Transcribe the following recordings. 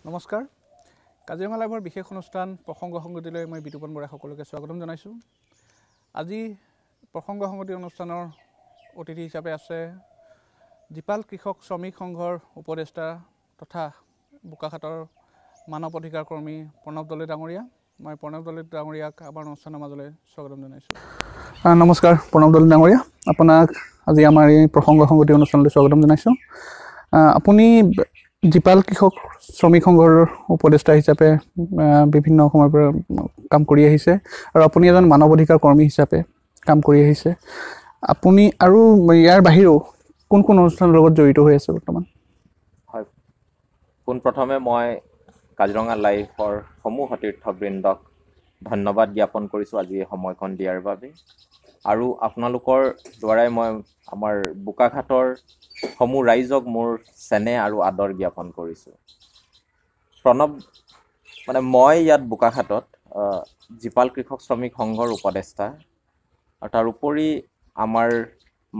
নমস্কাৰ কাজিৰঙা লাইভৰ বিশেষ অনুষ্ঠান প্ৰসংগ সংগতিলৈ মই বিতুপন বৰাই সকলোকে স্বাগতম জনাইছোঁ। আজি প্ৰসংগ সংগতি অনুষ্ঠানৰ অতিথি হিচাপে আছে জীপাল কৃষক শ্ৰমিক সংঘৰ উপদেষ্টা তথা বোকাখাটৰ মানৱ অধিকাৰ কৰ্মী প্ৰণৱ দলে ডাঙৰীয়া। মই প্ৰণৱ দলে ডাঙৰীয়াক আমাৰ অনুষ্ঠানৰ মাজলৈ স্বাগতম জনাইছোঁ। নমস্কাৰ প্ৰণৱ দলে ডাঙৰীয়া, আপোনাক আজি আমাৰ এই প্ৰসংগ সংগতি অনুষ্ঠানলৈ স্বাগতম জনাইছোঁ। আপুনি জীপাল কৃষক শ্ৰমিক সংঘৰ উপদেষ্টা হিচাপে বিভিন্ন সময়ৰ পৰা কাম কৰি আহিছে আৰু আপুনি এজন মানৱ অধিকাৰ কৰ্মী হিচাপে কাম কৰি আহিছে। আপুনি আৰু ইয়াৰ বাহিৰেও কোন কোন অনুষ্ঠানৰ লগত জড়িত হৈ আছে বৰ্তমান? হয়, পোনপ্ৰথমে মই কাজিৰঙা লাইভৰ সমূহ সতীৰ্থবৃন্দক ধন্যবাদ জ্ঞাপন কৰিছোঁ আজি এই সময়কণ দিয়াৰ বাবে। আৰু আপোনালোকৰ দ্বাৰাই মই আমাৰ বোকাখাটৰ সমূহ ৰাইজক মোৰ চেনেহ আৰু আদৰ জ্ঞাপন কৰিছোঁ। মই ইয়াত বোকাখাটত জীপাল কৃষক শ্ৰমিক সংঘৰ উপদেষ্টা আৰু তাৰ উপৰি আমাৰ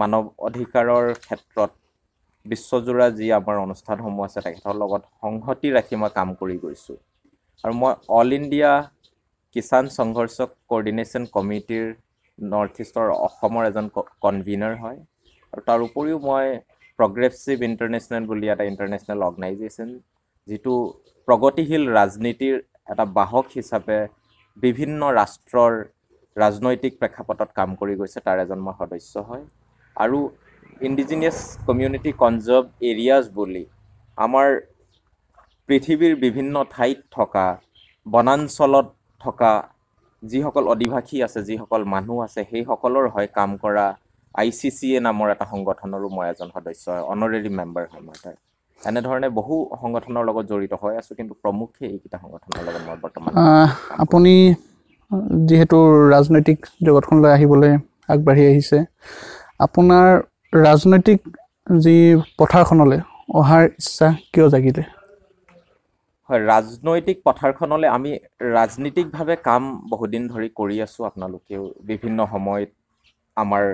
মানৱ অধিকাৰৰ ক্ষেত্ৰত বিশ্বজোৰা যি আমাৰ অনুষ্ঠানসমূহ আছে তেখেতৰ লগত সংহতি ৰাখি মই কাম কৰি গৈছোঁ। আৰু মই অল ইণ্ডিয়া কিষাণ সংঘৰ্ষ কোঅৰ্ডিনেশ্যন কমিটিৰ নৰ্থ ইষ্টৰ অসমৰ এজন কনভিনাৰ হয়। আৰু তাৰ উপৰিও মই প্ৰগ্ৰেছিভ ইণ্টাৰনেশ্যনেল বুলি এটা ইণ্টাৰনেশ্যনেল অৰ্গেনাইজেশ্যন, যিটো প্ৰগতিশীল ৰাজনীতিৰ এটা বাহক হিচাপে বিভিন্ন ৰাষ্ট্ৰৰ ৰাজনৈতিক প্ৰেক্ষাপটত কাম কৰি গৈছে, তাৰ এজন মই সদস্য হয়। আৰু ইণ্ডিজিনিয়াছ কমিউনিটি কনজাৰ্ভ এৰিয়াজ বুলি আমাৰ পৃথিৱীৰ বিভিন্ন ঠাইত থকা বনাঞ্চলত থকা যিসকল অধিবাসী আছে, যিসকল মানুহ আছে, সেইসকলৰ হৈ কাম কৰা ICCA নামৰ এটা সংগঠনৰো মই এজন সদস্য হয়, অনাৰেৰী মেম্বাৰ হয় মই তাৰ। এনেধৰণে বহু সংগঠনৰ লগত জড়িত হৈ আছোঁ, কিন্তু প্ৰমুখ্যে এইকেইটা সংগঠনৰ লগত মই বৰ্তমান। আপুনি যিহেতু ৰাজনৈতিক জগতখনলৈ আহিবলৈ আগবাঢ়ি আহিছে, আপোনাৰ ৰাজনৈতিক যি পথাৰখনলৈ অহাৰ ইচ্ছা কিয় জাগিলে? হয়, ৰাজনৈতিক পথাৰখনলৈ আমি ৰাজনীতিকভাৱে কাম বহুদিন ধৰি কৰি আছোঁ। আপোনালোকেও বিভিন্ন সময়ত আমাৰ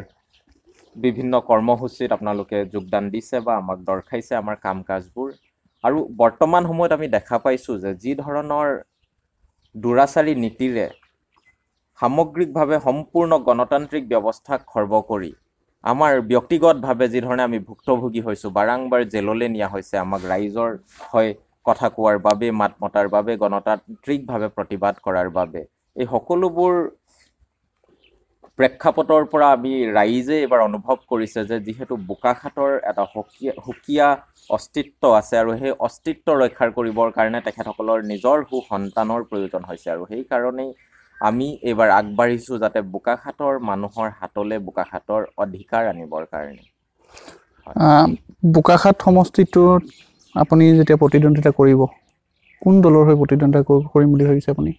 বিভিন্ন কৰ্মসূচীত আপোনালোকে যোগদান দিছে বা আমাক দৰ্শাইছে আমাৰ কাম কাজবোৰ। আৰু বৰ্তমান সময়ত আমি দেখা পাইছোঁ যে যি ধৰণৰ দুৰাচাৰী নীতিৰে সামগ্ৰিকভাৱে সম্পূৰ্ণ গণতান্ত্ৰিক ব্যৱস্থাক খৰ্ব কৰি আমাৰ ব্যক্তিগতভাৱে যি ধৰণে আমি ভুক্তভোগী হৈছোঁ, বাৰংবাৰ জেললৈ নিয়া হৈছে আমাক ৰাইজৰ হৈ কথা কোৱাৰ বাবে, মাত মতাৰ বাবে, গণতান্ত্ৰিকভাৱে প্ৰতিবাদ কৰাৰ বাবে, এই সকলোবোৰ প্ৰেক্ষাপটৰ পৰা আমি ৰাইজে এইবাৰ অনুভৱ কৰিছে যে যিহেতু বোকাখাটৰ এটা সুকীয়া অস্তিত্ব আছে আৰু সেই অস্তিত্ব ৰক্ষা কৰিবৰ কাৰণে তেখেতসকলৰ নিজৰ সন্তানৰ প্ৰয়োজন হৈছে। আৰু সেইকাৰণেই আমি এইবাৰ আগবাঢ়িছোঁ যাতে বোকাখাটৰ মানুহৰ হাতলৈ বোকাখাটৰ অধিকাৰ আনিবৰ কাৰণে। বোকাখাট সমষ্টিটোত আপুনি যেতিয়া প্ৰতিদ্বন্দ্বিতা কৰিব, কোন দলৰ হৈ প্ৰতিদ্বন্দ্বিতা কৰিম বুলি ভাবিছে আপুনি?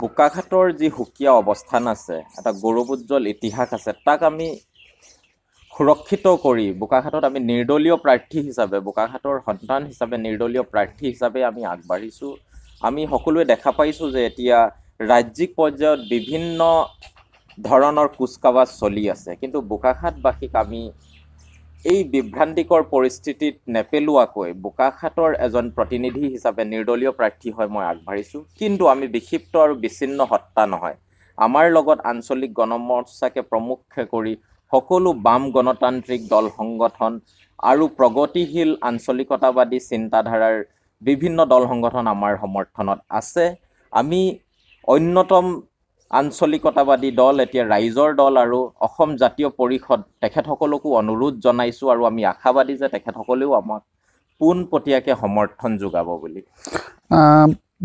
বোকাখাটৰ যি সুকীয়া অৱস্থান আছে, এটা গৌৰৱোজ্জ্বল ইতিহাস আছে, তাক আমি সুৰক্ষিত কৰি বোকাখাটত আমি নিৰ্দলীয় প্ৰাৰ্থী হিচাপে, বোকাখাটৰ সন্তান হিচাপে নিৰ্দলীয় প্ৰাৰ্থী হিচাপে আমি আগবাঢ়িছোঁ। আমি সকলোৱে দেখা পাইছোঁ যে এতিয়া ৰাজ্যিক পৰ্যায়ত বিভিন্ন ধৰণৰ কুচকাৱাজ চলি আছে, কিন্তু বোকাখাটবাসীক আমি এই বিভ্ৰান্তিকৰ পৰিস্থিতিত নেপেলোৱাকৈ বোকাখাটৰ এজন প্ৰতিনিধি হিচাপে নিৰ্দলীয় প্ৰাৰ্থী হৈ মই আগবাঢ়িছোঁ। কিন্তু আমি বিক্ষিপ্ত আৰু বিচ্ছিন্ন সত্তা নহয়, আমাৰ লগত আঞ্চলিক গণমৰ্চাকে প্ৰমুখ্যে কৰি সকলো বাম গণতান্ত্ৰিক দল সংগঠন আৰু প্ৰগতিশীল আঞ্চলিকতাবাদী চিন্তাধাৰাৰ বিভিন্ন দল সংগঠন আমাৰ সমৰ্থনত আছে। আমি অন্যতম আঞ্চলিকতাবাদী দল, এতিয়া ৰাইজৰ দল আৰু অসম জাতীয় পৰিষদ, তেখেতসকলকো অনুৰোধ জনাইছোঁ আৰু আমি আশাবাদী যে তেখেতসকলেও আমাক পোনপটীয়াকৈ সমৰ্থন যোগাব বুলি।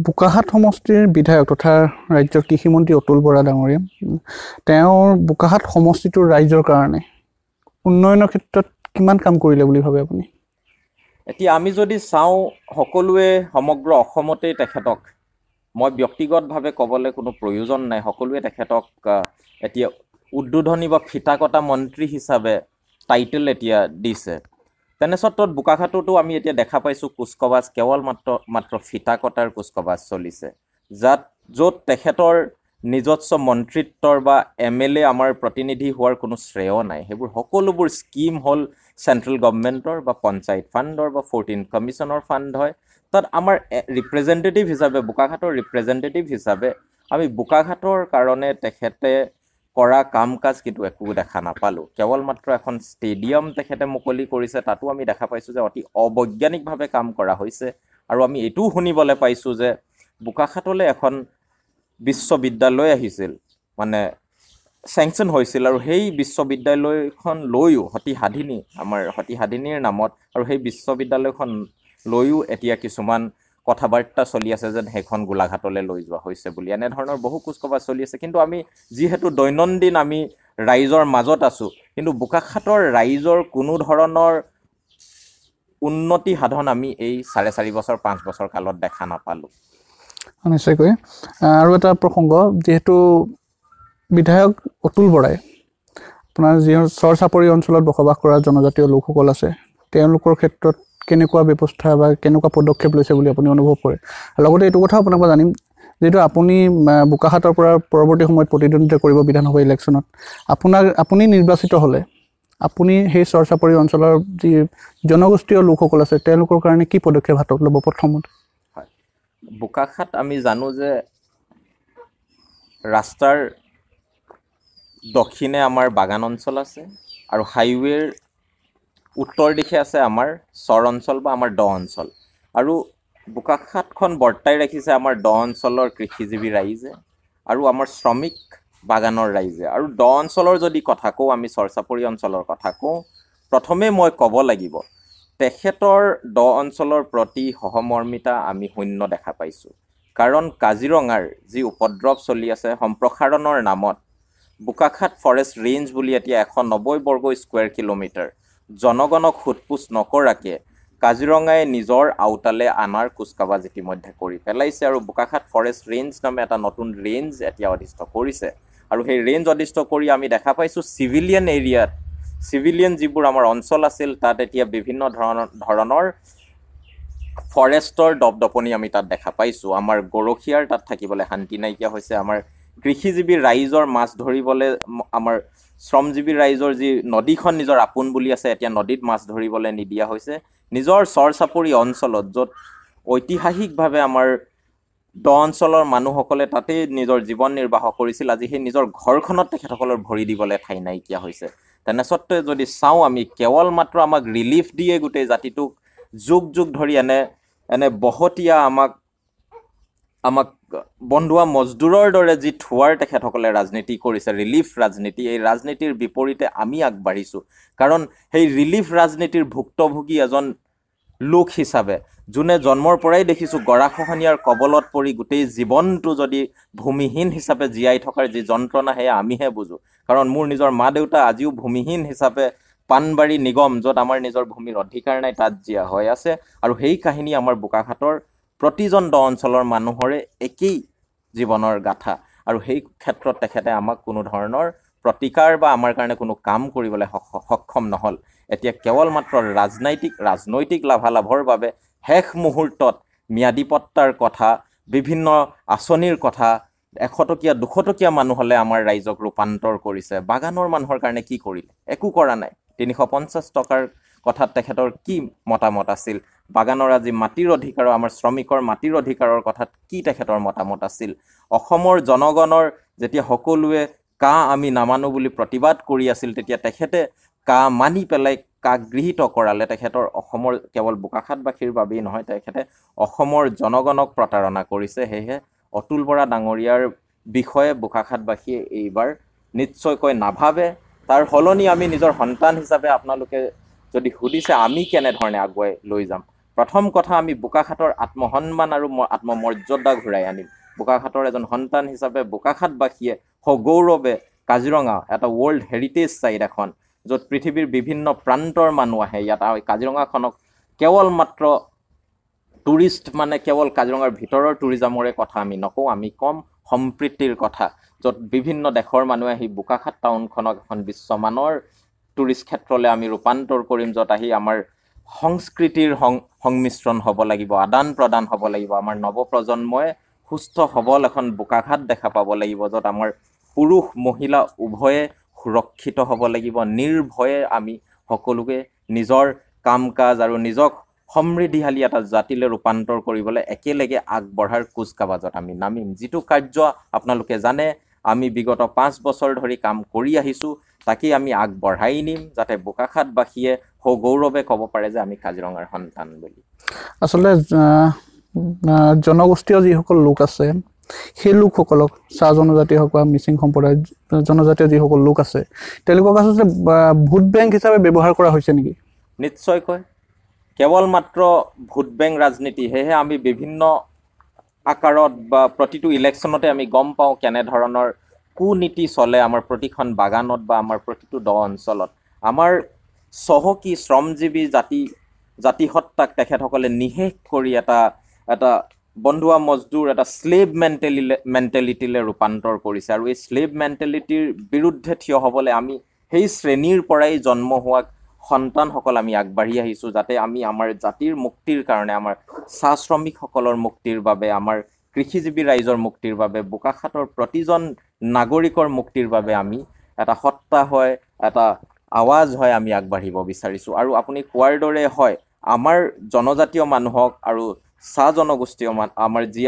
বোকাখাট সমষ্টিৰ বিধায়ক তথা ৰাজ্যৰ কৃষিমন্ত্ৰী অতুল বৰা ডাঙৰীয়া, তেওঁৰ বোকাখাট সমষ্টিটোৰ ৰাইজৰ কাৰণে উন্নয়নৰ ক্ষেত্ৰত কিমান কাম কৰিলে বুলি ভাবে আপুনি? এতিয়া আমি যদি চাওঁ, সকলোৱে সমগ্ৰ অসমতেই তেখেতক, মই ব্যক্তিগতভাৱে ক'বলৈ কোনো প্ৰয়োজন নাই, সকলোৱে তেখেতক এতিয়া উদ্বোধনী বা ফিতা কটা মন্ত্ৰী হিচাপে টাইটেল এতিয়া দিছে। তেনেক্ষেত্ৰত বোকাখাটতো আমি এতিয়া দেখা পাইছোঁ কুচকাৱাজ কেৱল মাত্ৰ ফিতা কটাৰ কুচকাৱাজ চলিছে, য'ত তেখেতৰ নিজস্ব মন্ত্ৰিত্বৰ বা MLA আমাৰ প্ৰতিনিধি হোৱাৰ কোনো শ্ৰেয় নাই। সেইবোৰ সকলোবোৰ স্কিম হ'ল চেণ্ট্ৰেল গভৰ্ণমেণ্টৰ বা পঞ্চায়ত ফাণ্ডৰ বা 14 কমিশ্যনৰ ফাণ্ড হয়, তাত আমাৰ ৰিপ্ৰেজেণ্টেটিভ হিচাপে বোকাখাতৰ ৰিপ্ৰেজেণ্টেটিভ হিচাপে আমি বোকাখাতৰ কাৰণে তেখেতে কৰা কাম কাজ কিন্তু একো দেখা নাপালোঁ। কেৱল মাত্ৰ এখন ষ্টেডিয়াম তেখেতে মুকলি কৰিছে, তাতো আমি দেখা পাইছোঁ যে অতি অবৈজ্ঞানিকভাৱে কাম কৰা হৈছে। আৰু আমি এইটোও শুনিবলৈ পাইছোঁ যে বোকাখাতলৈ এখন বিশ্ববিদ্যালয় আহিছিল, মানে চেংচন হৈছিল, আৰু সেই বিশ্ববিদ্যালয়খন লৈও আমাৰ সতীসাধিনীৰ নামত আৰু সেই বিশ্ববিদ্যালয়খন লৈও এতিয়া কিছুমান কথা বাৰ্তা চলি আছে যেন সেইখন গোলাঘাটলৈ লৈ যোৱা হৈছে বুলি। এনেধৰণৰ বহু কুচকাৱাজ চলি আছে। কিন্তু আমি যিহেতু দৈনন্দিন আমি ৰাইজৰ মাজত আছোঁ, কিন্তু বোকাখাতৰ ৰাইজৰ কোনো ধৰণৰ উন্নতি সাধন আমি এই 4.5 বছৰ 5 বছৰ কালত দেখা নাপালোঁ। নিশ্চয়কৈ। আৰু এটা প্ৰসংগ, যিহেতু বিধায়ক অতুল বৰাই আপোনাৰ যি চৰ চাপৰি অঞ্চলত বসবাস কৰা জনজাতীয় লোকসকল আছে, তেওঁলোকৰ ক্ষেত্ৰত কেনেকুৱা ব্যৱস্থা বা কেনেকুৱা পদক্ষেপ লৈছে বুলি আপুনি অনুভৱ কৰে? লগতে এইটো কথাও আপোনাক মই জানিম, যিহেতু আপুনি বোকাখাতৰ পৰা পৰৱৰ্তী সময়ত প্ৰতিদ্বন্দ্বিতা কৰিব বিধানসভা ইলেকশ্যনত, আপুনি নিৰ্বাচিত হ'লে আপুনি সেই চৰ চাপৰি অঞ্চলৰ যি জনগোষ্ঠীয় লোকসকল আছে তেওঁলোকৰ কাৰণে কি পদক্ষেপ হাতত ল'ব? প্ৰথমতে হয়, বোকাখাত আমি জানো যে ৰাস্তাৰ দক্ষিণে আমাৰ বাগান অঞ্চল আছে আৰু হাইৱেৰ উত্তৰ দিশে আছে আমাৰ চৰ অঞ্চল বা আমাৰ দ অঞ্চল। আৰু বোকাখাতখন বৰ্তাই ৰাখিছে আমাৰ দ অঞ্চলৰ কৃষিজীৱী ৰাইজে আৰু আমাৰ শ্ৰমিক বাগানৰ ৰাইজে। আৰু দ অঞ্চলৰ যদি কথা কওঁ, আমি চৰ চাপৰি অঞ্চলৰ কথা কওঁ, প্ৰথমে মই ক'ব লাগিব তেখেতৰ দ অঞ্চলৰ প্ৰতি সহমৰ্মিতা আমি শূন্য দেখা পাইছোঁ। কাৰণ কাজিৰঙাৰ যি উপদ্ৰৱ চলি আছে সম্প্ৰসাৰণৰ নামত, বোকাখাত ফৰেষ্ট ৰেঞ্জ বুলি এতিয়া 190 বৰ্গ স্কুৱেৰ কিলোমিটাৰ জনগণক সোধপোছ নকৰাকৈ কাজিৰঙাই নিজৰ আওতালে আনাৰ কুচকাৱাজ ইতিমধ্যে কৰি পেলাইছে। আৰু বোকাখাত ফৰেষ্ট ৰেঞ্জ নামে এটা নতুন ৰেঞ্জ এতিয়া অধিষ্ঠ কৰিছে। আৰু সেই ৰেঞ্জ অধিষ্ঠ কৰি আমি দেখা পাইছোঁ চিভিলিয়ান এৰিয়াত, চিভিলিয়ান যিবোৰ আমাৰ অঞ্চল আছিল, তাত এতিয়া বিভিন্ন ধৰণৰ ফৰেষ্টৰ দপদপনি আমি তাত দেখা পাইছোঁ। আমাৰ গৰখীয়াৰ তাত থাকিবলৈ শান্তি নাইকিয়া হৈছে। আমাৰ কৃষিজীৱী ৰাইজৰ মাছ ধৰিবলৈ, আমাৰ শ্ৰমজীৱী ৰাইজৰ যি নদীখন নিজৰ আপোন বুলি আছে, এতিয়া নদীত মাছ ধৰিবলৈ নিদিয়া হৈছে। নিজৰ চৰ চাপৰি অঞ্চলত, য'ত ঐতিহাসিকভাৱে আমাৰ দ অঞ্চলৰ মানুহসকলে তাতেই নিজৰ জীৱন নিৰ্বাহ কৰিছিল, আজি সেই নিজৰ ঘৰখনত তেখেতসকলৰ ভৰি দিবলৈ ঠাই নাইকিয়া হৈছে। তেনেস্বত্তে যদি চাওঁ, আমি কেৱল মাত্ৰ আমাক ৰিলিফ দিয়ে গোটেই জাতিটোক যুগ যুগ ধৰি এনে বহতীয়া আমাক বন্ধুৱা মজদুৰৰ দৰে যি থোৱাৰ তেখেতসকলে ৰাজনীতি কৰিছে, ৰিলিফ ৰাজনীতি, এই ৰাজনীতিৰ বিপৰীতে আমি আগবাঢ়িছোঁ। কাৰণ সেই ৰিলিফ ৰাজনীতিৰ ভুক্তভোগী এজন লোক হিচাপে, যোনে জন্মৰ পৰাই দেখিছোঁ গৰাখহনীয়াৰ কবলত পৰি গোটেই জীৱনটো যদি ভূমিহীন হিচাপে জীয়াই থকাৰ যি যন্ত্ৰণা, সেয়া আমিহে বুজোঁ। কাৰণ মোৰ নিজৰ মা দেউতা আজিও ভূমিহীন হিচাপে পাণবাৰী নিগম, য'ত আমাৰ নিজৰ ভূমিৰ অধিকাৰ নাই, তাত জীয়া হৈ আছে। আৰু সেই কাহিনী আমাৰ বোকাখাতৰ প্ৰতিজন দ অঞ্চলৰ মানুহৰে একেই জীৱনৰ গাথা। আৰু সেই ক্ষেত্ৰত তেখেতে আমাক কোনো ধৰণৰ প্ৰতিকাৰ বা আমাৰ কাৰণে কোনো কাম কৰিবলৈ সক্ষম নহ'ল। এতিয়া কেৱল মাত্ৰ ৰাজনৈতিক লাভালাভৰ বাবে শেষ মুহূৰ্তত ম্যাদী পট্টাৰ কথা, বিভিন্ন আঁচনিৰ কথা, 100 টকীয়া 200 টকীয়া মানুহলে আমাৰ ৰাইজক ৰূপান্তৰ কৰিছে। বাগানৰ মানুহৰ কাৰণে কি কৰিলে? একো কৰা নাই। 350 টকাৰ কথাত তেখেতৰ কি মতামত আছিল? বাগানৰ আজি মাটিৰ অধিকাৰ, আমাৰ শ্ৰমিকৰ মাটিৰ অধিকাৰৰ কথাত কি তেখেতৰ মতামত আছিল? অসমৰ জনগণৰ যেতিয়া সকলোৱে আমি নামানো বুলি প্ৰতিবাদ কৰি আছিল, তেতিয়া তেখেতে মানি পেলাই গৃহীত কৰালে। তেখেতৰ অসমৰ কেৱল বোকাখাতবাসীৰ বাবেই নহয়, তেখেতে অসমৰ জনগণক প্ৰতাৰণা কৰিছে। সেয়েহে অতুল বৰা ডাঙৰীয়াৰ বিষয়ে বোকাখাতবাসীয়ে এইবাৰ নিশ্চয়কৈ নাভাবে। তাৰ সলনি আমি নিজৰ সন্তান হিচাপে, আপোনালোকে যদি সুধিছে আমি কেনেধৰণে আগুৱাই লৈ যাম, প্ৰথম কথা আমি বোকাখাতৰ আত্মসন্মান আৰু আত্মমৰ্যাদা ঘূৰাই আনিম। বোকাখাতৰ এজন সন্তান হিচাপে বোকাখাতবাসীয়ে সগৌৰৱে কাজিৰঙা এটা ৱৰ্ল্ড হেৰিটেজ ছাইট এখন, য'ত পৃথিৱীৰ বিভিন্ন প্ৰান্তৰ মানুহ আহে। ইয়াত কাজিৰঙাখনক কেৱল মাত্ৰ টুৰিষ্ট, মানে কেৱল কাজিৰঙাৰ ভিতৰৰ টুৰিজমৰে কথা আমি নকওঁ, আমি ক'ম সম্প্ৰীতিৰ কথা, য'ত বিভিন্ন দেশৰ মানুহে আহি বোকাখাত টাউনখনক এখন বিশ্বমানৰ টুৰিষ্ট ক্ষেত্ৰলৈ আমি ৰূপান্তৰ কৰিম, য'ত আহি আমাৰ সংস্কৃতিৰ সংমিশ্ৰণ হ'ব লাগিব, আদান প্ৰদান হ'ব লাগিব। আমাৰ নৱপ্ৰজন্মই সুস্থ সবল এখন বোকাখাত দেখা পাব লাগিব, য'ত আমাৰ পুৰুষ মহিলা উভয়ে সুৰক্ষিত হ'ব লাগিব। নিৰ্ভয়ে আমি সকলোকে নিজৰ কাম কাজ আৰু নিজক সমৃদ্ধিশালী এটা জাতিলৈ ৰূপান্তৰ কৰিবলৈ একেলগে আগবঢ়াৰ কুচকাৱাজত আমি নামিম। যিটো কাৰ্য আপোনালোকে জানে আমি বিগত 5 বছৰ ধৰি কাম কৰি আহিছোঁ, তাকেই আমি আগবঢ়াই নিম, যাতে বোকাখাতবাসীয়ে সগৌৰৱে ক'ব পাৰে যে আমি কাজিৰঙাৰ সন্তান বুলি। আচলতে জনগোষ্ঠীয় যিসকল লোক আছে সেই লোকসকলক, চাহ জনজাতি হওক বা মিচিং সম্প্ৰদায়ৰ জনজাতীয় যিসকল লোক আছে, তেওঁলোকক আচলতে ভোট বেংক হিচাপে ব্যৱহাৰ কৰা হৈছে নেকি? নিশ্চয়কৈ। কেৱল মাত্ৰ ভোট বেংক ৰাজনীতি, সেয়েহে আমি বিভিন্ন আকাৰত বা প্ৰতিটো ইলেকশ্যনতে আমি গম পাওঁ কেনেধৰণৰ কুনীতি চলে আমাৰ প্ৰতিখন বাগানত বা আমাৰ প্ৰতিটো দ অঞ্চলত। আমাৰ চহকী শ্ৰমজীৱী জাতিসত্তাক তেখেতসকলে নিশেষ কৰি এটা বন্ধুৱা মজদুৰ, এটা শ্লেভ মেণ্টেলিটিলৈ ৰূপান্তৰ কৰিছে। আৰু এই শ্লেভ মেণ্টেলিটিৰ বিৰুদ্ধে থিয় হ'বলৈ আমি সেই শ্ৰেণীৰ পৰাই জন্ম হোৱা সন্তানসকল আমি আগবাঢ়ি আহিছোঁ, যাতে আমি আমাৰ জাতিৰ মুক্তিৰ কাৰণে, আমাৰ চাহ শ্ৰমিকসকলৰ মুক্তিৰ বাবে, আমাৰ কৃষিজীৱী ৰাইজৰ মুক্তিৰ বাবে, বোকাখাতৰ প্ৰতিজন নাগৰিকৰ মুক্তিৰ বাবে আমি এটা সত্তা হয়, এটা আৱাজ হয় আমি আগবাঢ়িব বিচাৰিছোঁ। আৰু আপুনি কোৱাৰ দৰে হয়, আমাৰ জনজাতীয় মানুহক আৰু চাহ জনগোষ্ঠীয়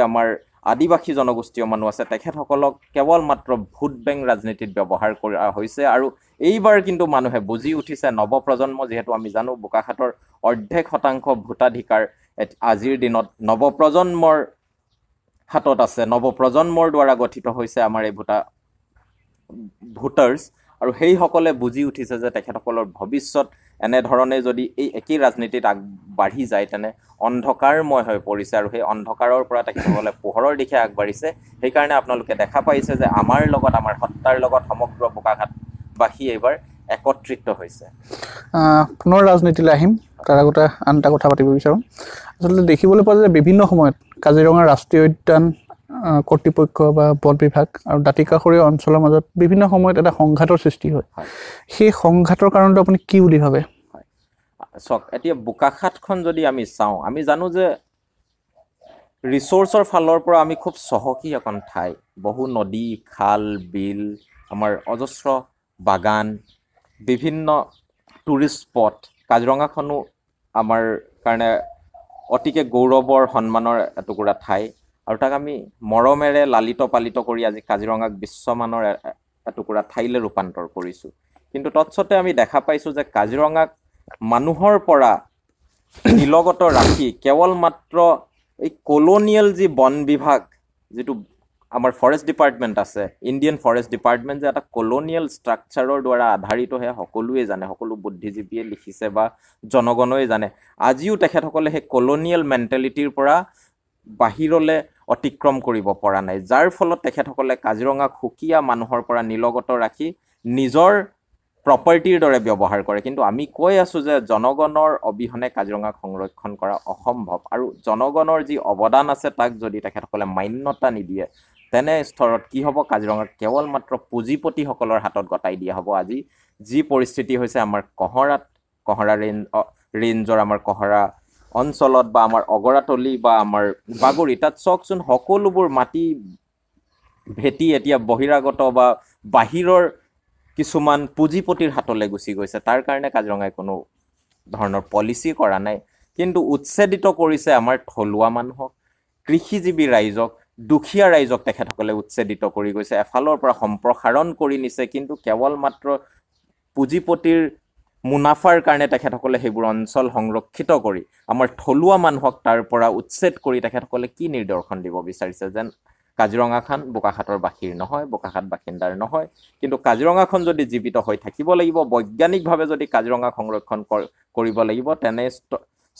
আমাৰ আদিবাসী জনগোষ্ঠীয় মানুহ আছে, তেখেতসকলক কেৱল মাত্ৰ ভোট বেংক ৰাজনীতিত ব্যৱহাৰ কৰা হৈছে। আৰু এইবাৰ কিন্তু মানুহে বুজি উঠিছে, নৱপ্ৰজন্ম, যিহেতু আমি জানো বোকাখাতৰ অৰ্ধেক শতাংশ ভোটাধিকাৰ আজিৰ দিনত নৱপ্ৰজন্মৰ হাতত আছে, নৱপ্ৰজন্মৰ দ্বাৰা গঠিত হৈছে আমাৰ এই ভোটাৰ্ছ। আৰু সেইসকলে বুজি উঠিছে যে তেখেতসকলৰ ভৱিষ্যত এনেধৰণে যদি এই একেই ৰাজনীতিত আগবাঢ়ি যায় তেনে অন্ধকাৰময় হৈ পৰিছে, আৰু সেই অন্ধকাৰৰ পৰা তেখেতসকলে পোহৰৰ দিশে আগবাঢ়িছে। সেইকাৰণে আপোনালোকে দেখা পাইছে যে আমাৰ লগত, আমাৰ সত্তাৰ লগত সমগ্ৰ বোকাখাতবাসী এইবাৰ একত্ৰিত হৈছে। পুনৰ ৰাজনীতিলৈ আহিম, তাৰ আগতে আন এটা কথা পাতিব বিচাৰোঁ। আচলতে দেখিবলৈ পোৱা যায় যে বিভিন্ন সময়ত কাজিৰঙা ৰাষ্ট্ৰীয় উদ্যান কৰ্তৃপক্ষ বা বন বিভাগ আৰু দাঁতিকাষৰীয়া অঞ্চলৰ মাজত বিভিন্ন সময়ত এটা সংঘাতৰ সৃষ্টি হয়। সেই সংঘাতৰ কাৰণটো আপুনি কি বুলি ভাবে? চাওক, এতিয়া বোকাখাতখন যদি আমি চাওঁ, আমি জানো যে ৰিচোৰ্চৰ ফালৰ পৰা আমি খুব চহকী এখন ঠাই, বহু নদী, খাল, বিল, আমাৰ অজস্ৰ বাগান, বিভিন্ন টুৰিষ্ট স্পট। কাজিৰঙাখনো আমাৰ কাৰণে অতিকে গৌৰৱৰ সন্মানৰ এটুকুৰা ঠাই, আৰু তাক আমি মৰমেৰে লালিত পালিত কৰি আজি কাজিৰঙাক বিশ্বমানৰ এটুকুৰা ঠাইলৈ ৰূপান্তৰ কৰিছোঁ। কিন্তু তৎসত্ত্বে আমি দেখা পাইছোঁ যে কাজিৰঙাক মানুহৰ পৰা নিলগত ৰাখি কেৱল মাত্ৰ এই কলনিয়েল যি বন বিভাগ, যিটো আমাৰ ফৰেষ্ট ডিপাৰ্টমেণ্ট আছে, ইণ্ডিয়ান ফৰেষ্ট ডিপাৰ্টমেণ্ট, যে এটা কলনিয়েল ষ্ট্ৰাকচাৰৰ দ্বাৰা আধাৰিত, সেয়া সকলোৱে জানে, সকলো বুদ্ধিজীৱীয়ে লিখিছে বা জনগণই জানে। আজিও তেখেতসকলে সেই কলনিয়েল মেণ্টেলিটিৰ পৰা বাহিৰলৈ অতিক্ৰম কৰিব পৰা নাই, যাৰ ফলত তেখেতসকলে কাজিৰঙাক সুকীয়া মানুহৰ পৰা নিলগত ৰাখি নিজৰ প্ৰপাৰ্টিৰ দৰে ব্যৱহাৰ কৰে। কিন্তু আমি কৈ আছোঁ যে জনগণৰ অবিহনে কাজিৰঙাক সংৰক্ষণ কৰা অসম্ভৱ, আৰু জনগণৰ যি অৱদান আছে তাক যদি তেখেতসকলে মান্যতা নিদিয়ে তেনে স্তৰত কি হ'ব, কাজিৰঙাক কেৱল মাত্ৰ পুঁজিপতিসকলৰ হাতত গতাই দিয়া হ'ব। আজি যি পৰিস্থিতি হৈছে আমাৰ কহৰা ৰেঞ্জৰ আমাৰ কহৰা অঞ্চলত বা আমাৰ অগৰাতলি বা আমাৰ বাগৰি, তাত চাওকচোন সকলোবোৰ মাটি ভেটি এতিয়া বহিৰাগত বা বাহিৰৰ কিছুমান পুঁজিপতিৰ হাতলৈ গুচি গৈছে। তাৰ কাৰণে কাজিৰঙাই কোনো ধৰণৰ পলিচি কৰা নাই, কিন্তু উচ্ছেদিত কৰিছে আমাৰ থলুৱা মানুহক, কৃষিজীৱী ৰাইজক, দুখীয়া ৰাইজক তেখেতসকলে উচ্ছেদিত কৰি গৈছে। এফালৰ পৰা সম্প্ৰসাৰণ কৰি নিছে, কিন্তু কেৱল মাত্ৰ পুঁজিপতিৰ মুনাফাৰ কাৰণে তেখেতসকলে সেইবোৰ অঞ্চল সংৰক্ষিত কৰি আমাৰ থলুৱা মানুহক তাৰ পৰা উচ্ছেদ কৰি তেখেতসকলে কি নিদৰ্শন দিব বিচাৰিছে, যেন কাজিৰঙাখন বোকাখাতৰ বাসীৰ নহয়, বোকাখাত বাসিন্দাৰ নহয়। কিন্তু কাজিৰঙাখন যদি জীৱিত হৈ থাকিব লাগিব, বৈজ্ঞানিকভাৱে যদি কাজিৰঙাক সংৰক্ষণ কৰিব লাগিব, তেনে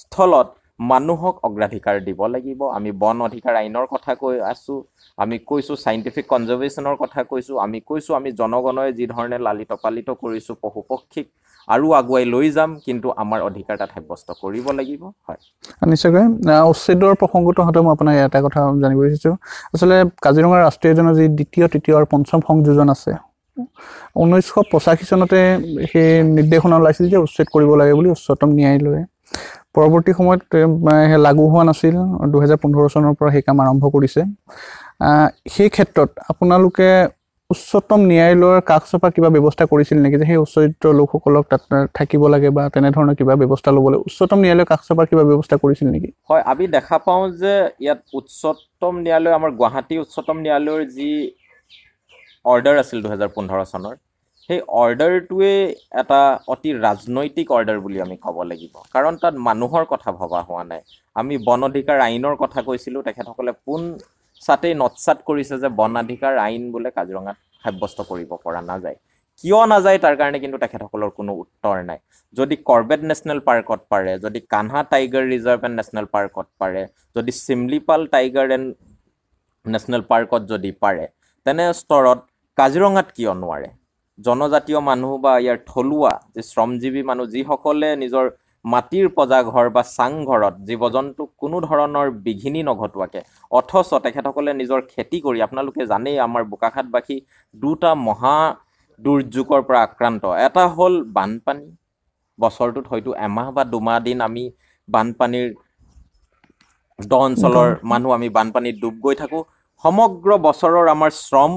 স্থলত মানুহক অগ্ৰাধিকাৰ দিব লাগিব। আমি বন অধিকাৰ আইনৰ কথা কৈ আছোঁ, আমি কৈছোঁ চাইণ্টিফিক কনজাৰ্ভেশ্যনৰ কথা কৈছোঁ, আমি কৈছোঁ আমি জনগণই যি ধৰণে লালিত পালিত কৰিছোঁ পশু পক্ষীক আৰু আগুৱাই লৈ যাম, কিন্তু আমাৰ অধিকাৰ তাত সাব্যস্ত কৰিব লাগিব। হয়, নিশ্চয়কৈ উচ্ছেদৰ প্ৰসংগটো হওঁতে মই আপোনাক এটা কথা জানিব বিচাৰিছোঁ। আচলতে কাজিৰঙা ৰাষ্ট্ৰীয় উদ্যানৰ যি দ্বিতীয়, তৃতীয় আৰু পঞ্চম সংযোজন আছে, 1985 চনতে সেই নিৰ্দেশনা ওলাইছিল যে উচ্ছেদ কৰিব লাগে বুলি উচ্চতম ন্যায়ালয়ে। পৰৱৰ্তী সময়ত লাগু হোৱা নাছিল, 2015 চনৰ পৰা সেই কাম আৰম্ভ কৰিছে। সেই ক্ষেত্ৰত আপোনালোকে উচ্চতম ন্যায়ালয়ৰ কাষ চপা কিবা ব্যৱস্থা কৰিছিল নেকি যে সেই উচ্চৰিত্ৰ লোকসকলক তাত থাকিব লাগে বা তেনেধৰণৰ কিবা ব্যৱস্থা ল'বলৈ উচ্চতম ন্যায়ালয়ৰ কাষ চপাৰ কিবা ব্যৱস্থা কৰিছিল নেকি? হয়, আমি দেখা পাওঁ যে ইয়াত উচ্চতম ন্যায়ালয় আমাৰ গুৱাহাটী উচ্চতম ন্যায়ালয়ৰ যি অৰ্ডাৰ আছিল 2015 চনৰ সেই অৰ্ডাৰটোৱে এটা অতি ৰাজনৈতিক অৰ্ডাৰ বুলি আমি ক'ব লাগিব, কাৰণ তাত মানুহৰ কথা ভবা হোৱা নাই। আমি বন অধিকাৰ আইনৰ কথা কৈছিলোঁ, তেখেতসকলে পোনচাতেই নৎসাত কৰিছে যে বন অধিকাৰ আইন বোলে কাজিৰঙাত সাব্যস্ত কৰিব পৰা নাযায়। কিয় নাযায় তাৰ কাৰণে কিন্তু তেখেতসকলৰ কোনো উত্তৰ নাই। যদি কৰবেট নেশ্যনেল পাৰ্কত পাৰে, যদি Kanha tiger reserve and national পাৰ্কত পাৰে, যদি চিমলিপাল টাইগাৰ এণ্ড নেশ্যনেল পাৰ্কত যদি পাৰে, তেনে স্তৰত কাজিৰঙাত কিয় নোৱাৰে? জনজাতীয় মানুহ বা ইয়াৰ থলুৱা যি শ্ৰমজীৱী মানুহ, যিসকলে নিজৰ মাটিৰ পজাঘৰ বা চাংঘৰত জীৱ জন্তুক কোনো ধৰণৰ বিঘিনি নঘটোৱাকৈ, অথচ তেখেতসকলে নিজৰ খেতি কৰি, আপোনালোকে জানেই আমাৰ বোকাখাতবাসী দুটা মহা দুৰ্যোগৰ পৰা আক্ৰান্ত। এটা হ'ল বানপানী, বছৰটোত হয়তো এমাহ বা দুমাহ দিন আমি বানপানীৰ দ অঞ্চলৰ মানুহ আমি বানপানীত ডুব গৈ থাকোঁ। সমগ্ৰ বছৰৰ আমাৰ শ্ৰম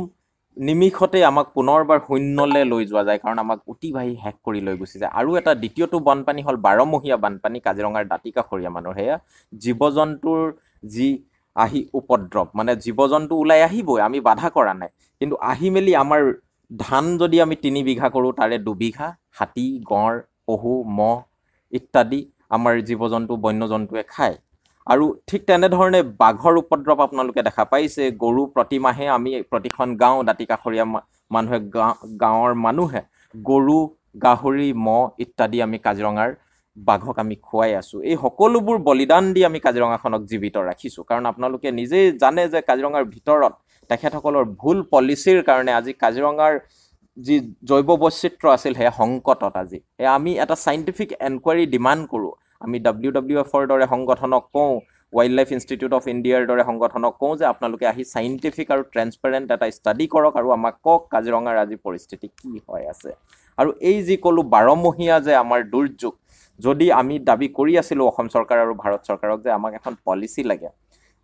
নিমিষতে আমাক পুনৰবাৰ শূন্যলৈ লৈ যোৱা যায়, কাৰণ আমাক উটি বাঢ়ি শেষ কৰি লৈ গুচি যায়। আৰু এটা দ্বিতীয়টো বানপানী হ'ল 12মহীয়া বানপানী কাজিৰঙাৰ দাঁতিকাষৰীয়া মানুহ। সেয়া জীৱ জন্তুৰ যি উপদ্ৰৱ, মানে জীৱ জন্তু ওলাই আহিবই, আমি বাধা কৰা নাই, কিন্তু আহি মেলি আমাৰ ধান যদি আমি 3 বিঘা কৰোঁ তাৰে 2 বিঘা হাতী, গঁড়, পহু, মহ ইত্যাদি আমাৰ জীৱ জন্তু বন্য জন্তুৱে খায়। আৰু ঠিক তেনেধৰণে বাঘৰ উপদ্ৰৱ আপোনালোকে দেখা পাইছে। গৰু প্ৰতিমাহে আমি প্ৰতিখন গাঁও দাঁতিকাষৰীয়া গাঁৱৰ মানুহে গৰু, গাহৰি, মহ ইত্যাদি আমি কাজিৰঙাৰ বাঘক আমি খুৱাই আছোঁ। এই সকলোবোৰ বলিদান দি আমি কাজিৰঙাখনক জীৱিত ৰাখিছোঁ, কাৰণ আপোনালোকে নিজেই জানে যে কাজিৰঙাৰ ভিতৰত তেখেতসকলৰ ভুল পলিচিৰ কাৰণে আজি কাজিৰঙাৰ যি জৈৱ বৈচিত্ৰ্য আছিল সেয়া সংকটত। আজি আমি এটা চাইণ্টিফিক এনকুৱাৰী ডিমাণ্ড কৰোঁ। আমি WWFৰ দৰে সংগঠনক কওঁ, ৱাইল্ড লাইফ ইনষ্টিটিউট অফ ইণ্ডিয়াৰ দৰে সংগঠনক কওঁ যে আপোনালোকে আহি চাইণ্টিফিক আৰু ট্ৰেন্সপেৰেণ্ট এটা ষ্টাডি কৰক আৰু আমাক কওক কাজিৰঙাৰ আজি পৰিস্থিতি কি হৈ আছে। আৰু এই যি ক'লোঁ 12মহীয়া যে আমাৰ দুৰ্যোগ, যদি আমি দাবী কৰি আছিলোঁ অসম চৰকাৰ আৰু ভাৰত চৰকাৰক যে আমাক এখন পলিচি লাগে,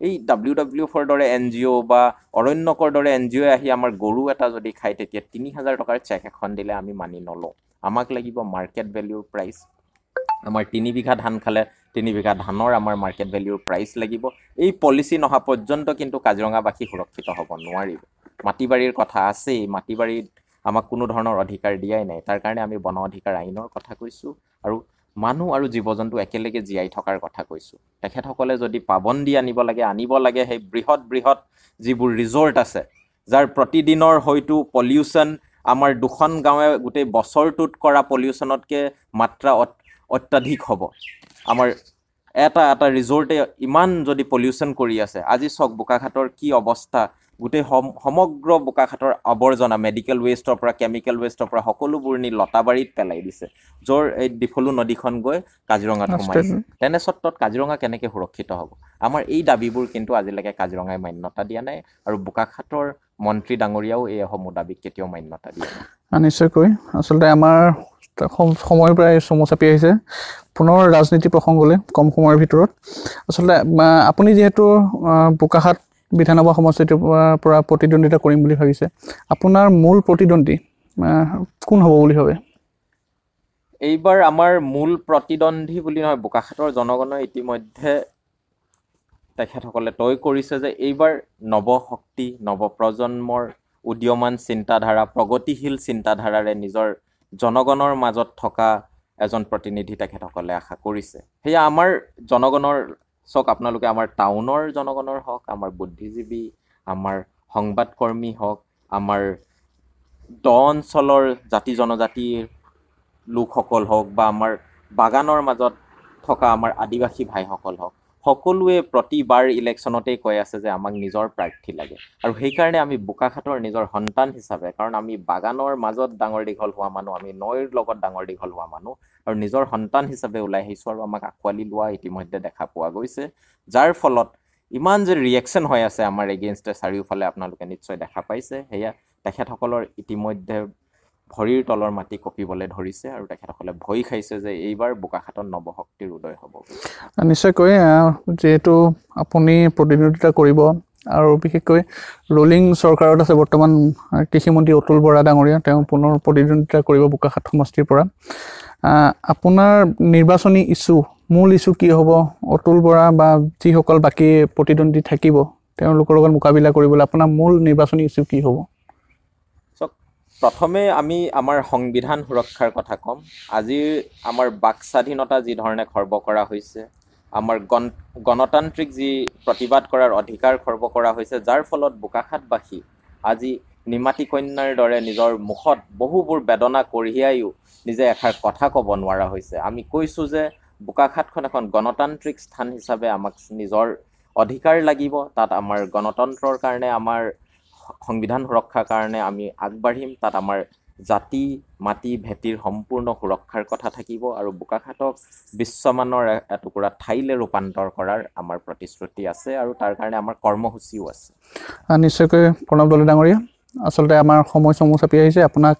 এই WWFৰ দৰে NGO বা অৰণ্যকৰ দৰে NGO আহি আমাৰ গৰু এটা যদি খায় তেতিয়া 3000 টকাৰ চেক এখন দিলে আমি মানি নলওঁ। আমাক লাগিব মাৰ্কেট ভেলিউৰ প্ৰাইচ। আমাৰ 3 বিঘা ধান খালে 3 বিঘা ধানৰ আমাৰ মাৰ্কেট ভেলিউৰ প্ৰাইচ লাগিব। এই পলিচি নহা পৰ্যন্ত কিন্তু কাজিৰঙাবাসী সুৰক্ষিত হ'ব নোৱাৰিব। মাটি বাৰীৰ কথা আছেই, মাটি বাৰীত আমাক কোনো ধৰণৰ অধিকাৰ দিয়াই নাই। তাৰ কাৰণে আমি বন অধিকাৰ আইনৰ কথা কৈছোঁ আৰু মানুহ আৰু জীৱ জন্তু একেলগে জীয়াই থকাৰ কথা কৈছোঁ। তেখেতসকলে যদি পাবন্দী আনিব লাগে সেই বৃহৎ বৃহৎ যিবোৰ ৰিজৰ্ট আছে, যাৰ প্ৰতিদিনৰ হয়তো পলিউশ্যন আমাৰ 2খন গাঁৱে গোটেই বছৰটোত কৰা পলিউশ্যনতকৈ মাত্ৰা অত্যাধিক হ'ব। আমাৰ এটা ৰিজৰ্টে ইমান যদি পলিউশ্যন কৰি আছে, আজি চাওক বোকাখাতৰ কি অৱস্থা। গোটেই সমগ্ৰ বোকাখাতৰ আৱৰ্জনা, মেডিকেল ৱেষ্টৰ পৰা কেমিকেল ৱেষ্টৰ পৰা সকলোবোৰ নি লতাবাৰীত পেলাই দিছে, য'ৰ এই ডিফলু নদীখন গৈ কাজিৰঙাত সোমাইছে। তেনে স্বত্বত কাজিৰঙা কেনেকৈ সুৰক্ষিত হ'ব? আমাৰ এই দাবীবোৰ কিন্তু আজিলৈকে কাজিৰঙাই মান্যতা দিয়া নাই, আৰু বোকাখাতৰ মন্ত্ৰী ডাঙৰীয়াও এইসমূহ দাবীক কেতিয়াও মান্যতা দিয়া নাই। নিশ্চয়কৈ। আচলতে আমাৰ সময় প্ৰায় চমু চাপি আহিছে। পুনৰ ৰাজনীতি প্ৰসংগলৈ কম সময়ৰ ভিতৰত। আচলতে আপুনি যিহেতু বোকাখাত বিধানসভা সমষ্টিটোৰ পৰা প্ৰতিদ্বন্দ্বিতা কৰিম বুলি ভাবিছে, আপোনাৰ মূল প্ৰতিদ্বন্দ্বী কোন হ'ব বুলি ভাবে? এইবাৰ আমাৰ মূল প্ৰতিদ্বন্দ্বী বুলি নহয়, বোকাখাতৰ জনগণে ইতিমধ্যে তেখেতসকলে তয় কৰিছে যে এইবাৰ নৱশক্তি, নৱপ্ৰজন্মৰ উদীয়মান চিন্তাধাৰা, প্ৰগতিশীল চিন্তাধাৰাৰে নিজৰ জনগণৰ মাজত থকা এজন প্ৰতিনিধি তেখেতসকলে আশা কৰিছে। সেয়া আমাৰ জনগণৰ, চাওক আপোনালোকে আমাৰ টাউনৰ জনগণৰ হওক, আমাৰ বুদ্ধিজীৱী, আমাৰ সংবাদকৰ্মী হওক, আমাৰ দ অঞ্চলৰ জাতি জনজাতিৰ লোকসকল হওক, বা আমাৰ বাগানৰ মাজত থকা আমাৰ আদিবাসী ভাইসকল হওক, সকলোৱে প্ৰতিবাৰ ইলেকশ্যনতেই কৈ আছে যে আমাক নিজৰ প্ৰাৰ্থী লাগে। আৰু সেইকাৰণে আমি বোকাখাতৰ নিজৰ সন্তান হিচাপে, কাৰণ আমি বাগানৰ মাজত ডাঙৰ দীঘল হোৱা মানুহ, আমি নৈৰ লগত ডাঙৰ দীঘল হোৱা মানুহ, আৰু নিজৰ সন্তান হিচাপে ওলাই আহিছোঁ আৰু আমাক আঁকোৱালি লোৱা ইতিমধ্যে দেখা পোৱা গৈছে। যাৰ ফলত ইমান যে ৰিয়েকশ্যন হৈ আছে আমাৰ এগেইনষ্টে চাৰিওফালে আপোনালোকে নিশ্চয় দেখা পাইছে। সেয়া তেখেতসকলৰ ইতিমধ্যে ভৰিৰ তলৰ মাটি কঁপিবলৈ ধৰিছে, আৰু তেখেতসকলে ভয় খাইছে যে এইবাৰ বোকাখাতত নৱশক্তিৰ উদয় হ'ব। নিশ্চয়কৈ। যিহেতু আপুনি প্ৰতিদ্বন্দ্বিতা কৰিব আৰু বিশেষকৈ ৰোলিং চৰকাৰত আছে বৰ্তমান কৃষিমন্ত্ৰী অতুল বৰা ডাঙৰীয়া, তেওঁ পুনৰ প্ৰতিদ্বন্দ্বিতা কৰিব বোকাখাট সমষ্টিৰ পৰা। আপোনাৰ নিৰ্বাচনী মূল ইছ্যু কি হ'ব? অতুল বৰা বা যিসকল বাকী প্ৰতিদ্বন্দ্বী থাকিব তেওঁলোকৰ লগত মোকাবিলা কৰিবলৈ আপোনাৰ মূল নিৰ্বাচনী ইছ্যু কি হ'ব? প্ৰথমে আমি আমাৰ সংবিধান সুৰক্ষাৰ কথা ক'ম। আজি আমাৰ বাক স্বাধীনতা যি ধৰণে খৰ্ব কৰা হৈছে, আমাৰ গণতান্ত্ৰিক যি প্ৰতিবাদ কৰাৰ অধিকাৰ খৰ্ব কৰা হৈছে, যাৰ ফলত বোকাখাটবাসী আজি নিমাতী কন্যাৰ দৰে নিজৰ মুখত বহুবোৰ বেদনা কঢ়িয়াইও নিজে এষাৰ কথা ক'ব নোৱাৰা হৈছে। আমি কৈছোঁ যে বোকাখাটখন এখন গণতান্ত্ৰিক স্থান হিচাপে আমাক নিজৰ অধিকাৰ লাগিব, তাত আমাৰ গণতন্ত্ৰৰ কাৰণে, আমাৰ সংবিধান সুৰক্ষাৰ কাৰণে আমি আগবাঢ়িম। তাত আমাৰ জাতি মাটি ভেটিৰ সম্পূৰ্ণ সুৰক্ষাৰ কথা থাকিব আৰু বোকাখাটক বিশ্বমানৰ এটুকুৰা ঠাইলৈ ৰূপান্তৰ কৰাৰ আমাৰ প্ৰতিশ্ৰুতি আছে আৰু তাৰ কাৰণে আমাৰ কৰ্মসূচীও আছে। নিশ্চয়কৈ প্ৰণৱ দলে ডাঙৰীয়া, আচলতে আমাৰ সময় চমু চাপি আহিছে। আপোনাক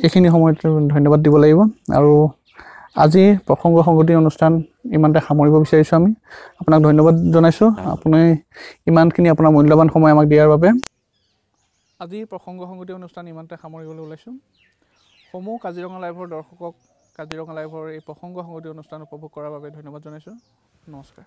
এইখিনি সময়ত ধন্যবাদ দিব লাগিব আৰু আজি প্ৰসংগ সংগতি অনুষ্ঠান ইমানতে সামৰিব বিচাৰিছোঁ। আমি আপোনাক ধন্যবাদ জনাইছোঁ, আপুনি ইমানখিনি আপোনাৰ মূল্যৱান সময় আমাক দিয়াৰ বাবে। আজি প্ৰসংগ সংগতি অনুষ্ঠান ইমানতে সামৰিবলৈ ওলাইছোঁ। সমূহ কাজিৰঙা লাইভৰ দৰ্শকক কাজিৰঙা লাইভৰ এই প্ৰসংগ সংগতি অনুষ্ঠান উপভোগ কৰাৰ বাবে ধন্যবাদ জনাইছোঁ। নমস্কাৰ।